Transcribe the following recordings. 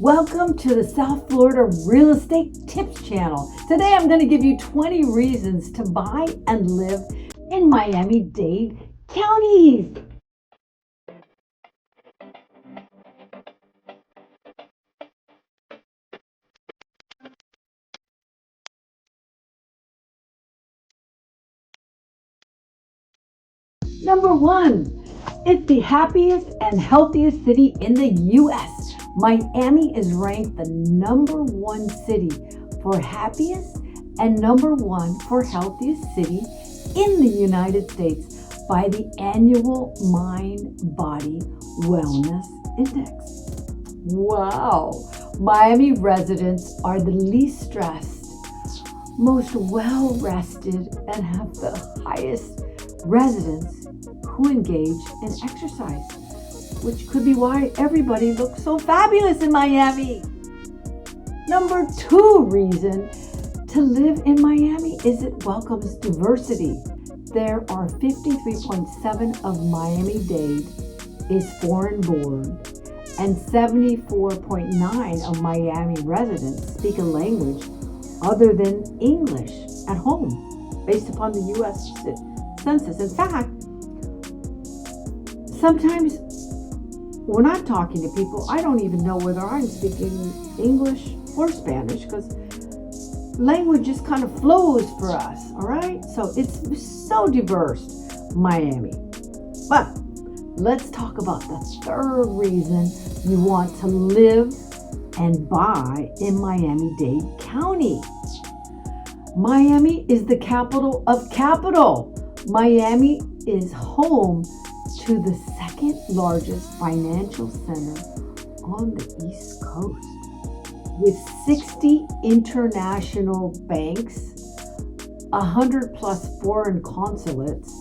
Welcome to the South Florida Real Estate Tips Channel. Today I'm going to give you 20 reasons to buy and live in Miami-Dade counties. Number 1, it's the happiest and healthiest city in the U.S. Miami is ranked the number 1 city for happiest and number 1 for healthiest city in the United States by the annual Mind-Body Wellness Index. Wow! Miami residents are the least stressed, most well-rested, and have the highest residents who engage in exercise, which could be why everybody looks so fabulous in Miami. Number 2 reason to live in Miami is it welcomes diversity. There are 53.7% of Miami-Dade is foreign-born, and 74.9% of Miami residents speak a language other than English at home, based upon the U.S. Census. In fact, sometimes when I'm talking to people, I don't even know whether I'm speaking English or Spanish because language just kind of flows for us, all right? So it's so diverse, Miami. But let's talk about the third reason you want to live and buy in Miami-Dade County. Miami is the capital of capital. Miami is home to the second largest financial center on the East Coast, with 60 international banks, 100 plus foreign consulates,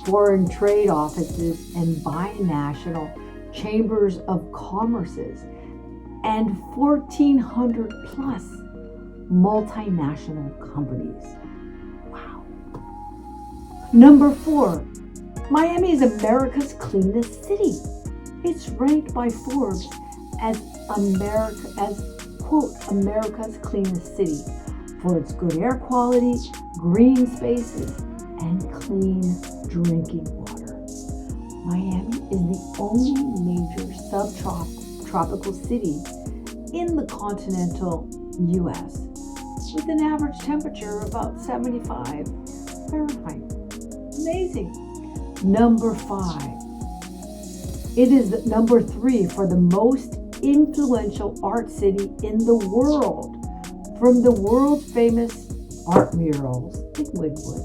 foreign trade offices, and binational chambers of commerces, and 1,400 plus multinational companies. Wow. Number 4, Miami is America's cleanest city. It's ranked by Forbes as quote, America's cleanest city for its good air quality, green spaces, and clean drinking water. Miami is the only major subtropical city in the continental U.S. with an average temperature of about 75 Fahrenheit. Amazing. Number 5. It is number 3 for the most influential art city in the world. From the world famous art murals in Wynwood,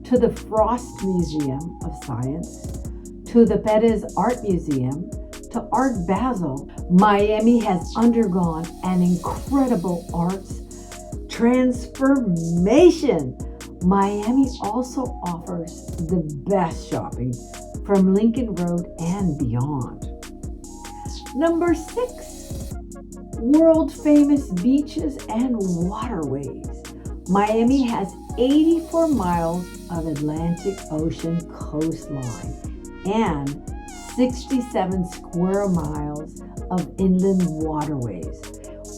to the Frost Museum of Science, to the Perez Art Museum, to Art Basel, Miami has undergone an incredible arts transformation. Miami also offers the best shopping from Lincoln Road and beyond. Number 6, world famous beaches and waterways. Miami has 84 miles of Atlantic Ocean coastline and 67 square miles of inland waterways,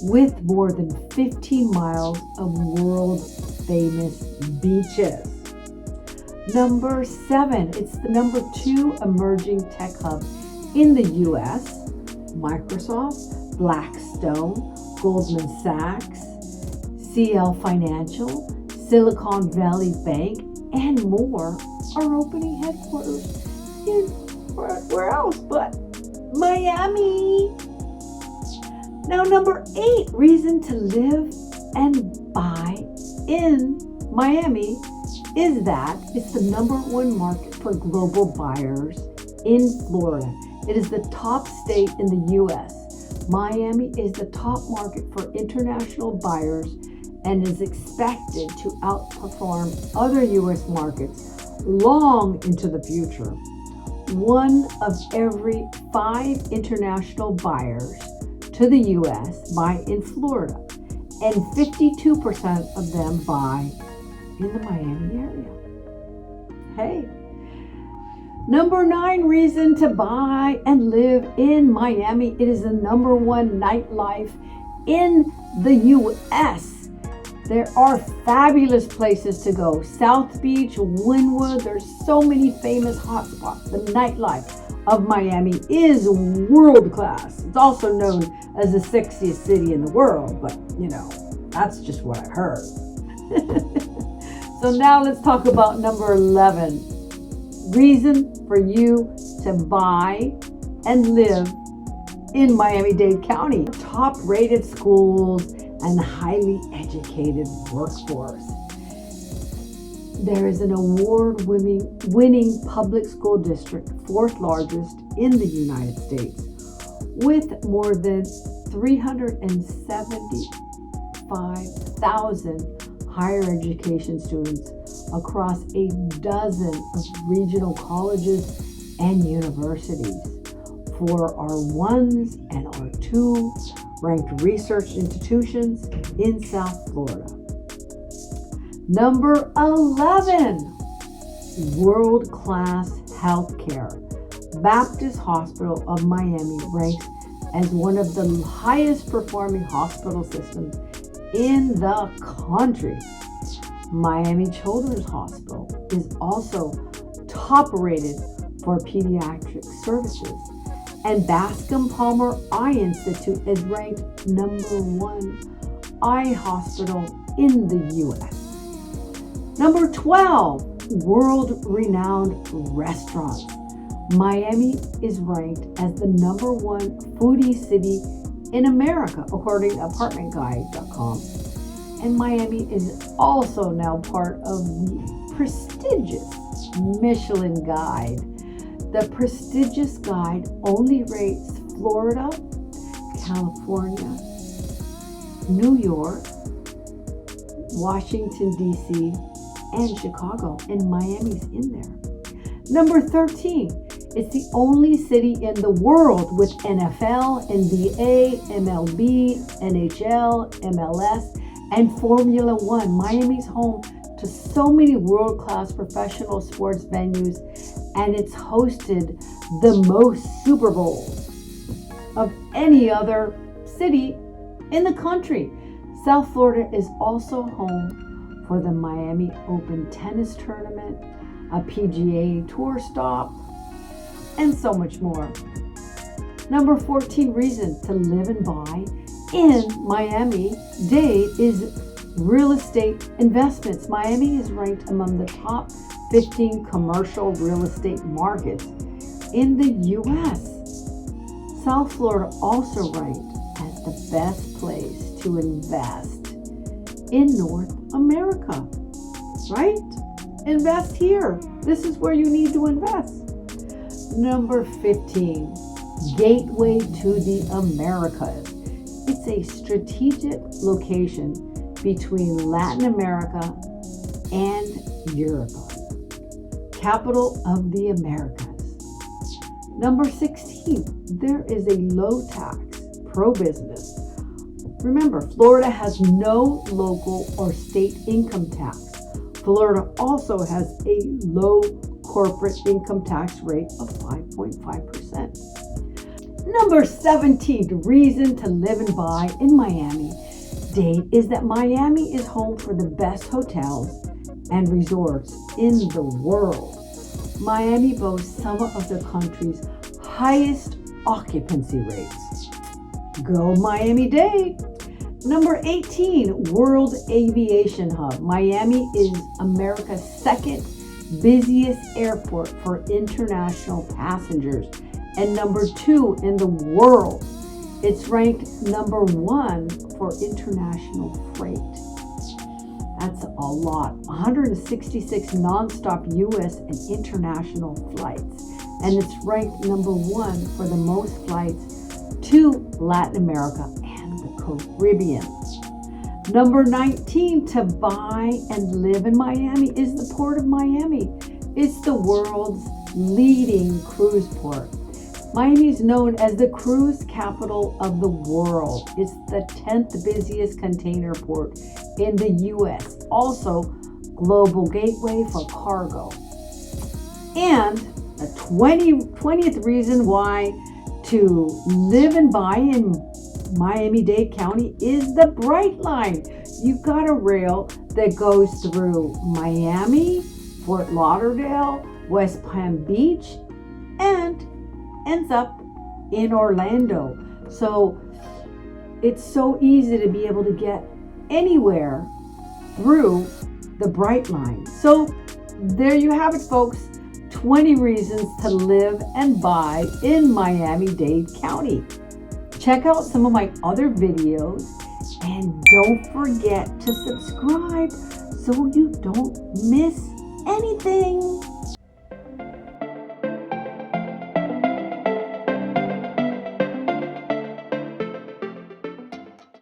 with more than 15 miles of world famous beaches. Number 7, it's the number 2 emerging tech hub in the U.S. Microsoft, Blackstone, Goldman Sachs, CL Financial, Silicon Valley Bank, and more are opening headquarters in where else but Miami. Now, number 8 reason to live and buy in Miami is that it's the number 1 market for global buyers in Florida. It is the top state in the U.S. Miami is the top market for international buyers and is expected to outperform other U.S. markets long into the future. 1 of every 5 international buyers to the U.S. buy in Florida, and 52% of them buy in the Miami area. Hey, Number 9 reason to buy and live in Miami. It is the number 1 nightlife in the U.S. There are fabulous places to go. South Beach, Wynwood, there's so many famous hotspots. The nightlife of Miami is world class. It's also known as the sexiest city in the world, but that's just what I heard. So now let's talk about number 11. Reason for you to buy and live in Miami-Dade County. Top rated schools and highly educated workforce. There is an award-winning public school district, 4th largest in the United States, with more than 375,000 higher education students across a dozen of regional colleges and universities. For our 1s and our 2 ranked research institutions in South Florida. Number 11, world-class healthcare. Baptist Hospital of Miami ranks as one of the highest performing hospital systems in the country. Miami Children's Hospital is also top rated for pediatric services, and Bascom Palmer Eye Institute is ranked number 1 eye hospital in the U.S. Number 12, world-renowned restaurants. Miami is ranked as the number 1 foodie city in America, according to apartmentguide.com. And Miami is also now part of the prestigious Michelin Guide. The prestigious guide only rates Florida, California, New York, Washington, D.C., and Chicago, and Miami's in there. Number 13, it's the only city in the world with NFL, NBA, MLB, NHL, MLS, and Formula One. Miami's home to so many world-class professional sports venues, and it's hosted the most Super Bowls of any other city in the country. South Florida is also home for the Miami Open Tennis Tournament, a PGA Tour stop, and so much more. Number 14 reason to live and buy in Miami-Dade is real estate investments. Miami is ranked among the top 15 commercial real estate markets in the U.S. South Florida also ranked as the best place to invest in North America, right? Invest here. This is where you need to invest. Number 15, gateway to the Americas. It's a strategic location between Latin America and Europe. Capital of the Americas. Number 16, there is a low tax, pro-business. Remember, Florida has no local or state income tax. Florida also has a low corporate income tax rate of 5.5%. Number 17, reason to live and buy in Miami-Dade is that Miami is home for the best hotels and resorts in the world. Miami boasts some of the country's highest occupancy rates. Go Miami-Dade! Number 18, World Aviation Hub. Miami is America's second busiest airport for international passengers and number 2 in the world. It's ranked number 1 for international freight. That's a lot. 166 nonstop U.S. and international flights. And it's ranked number 1 for the most flights to Latin America and the Caribbean. Number 19, to buy and live in Miami is the Port of Miami. It's the world's leading cruise port. Miami is known as the cruise capital of the world. It's the 10th busiest container port in the U.S. Also, global gateway for cargo. And a The 20th reason why to live and buy in Miami-Dade County is the Bright Line. You've got a rail that goes through Miami, Fort Lauderdale, West Palm Beach, and ends up in Orlando. So it's so easy to be able to get anywhere through the Bright Line. So there you have it, folks. 20 reasons to live and buy in Miami-Dade County. Check out some of my other videos and don't forget to subscribe so you don't miss anything.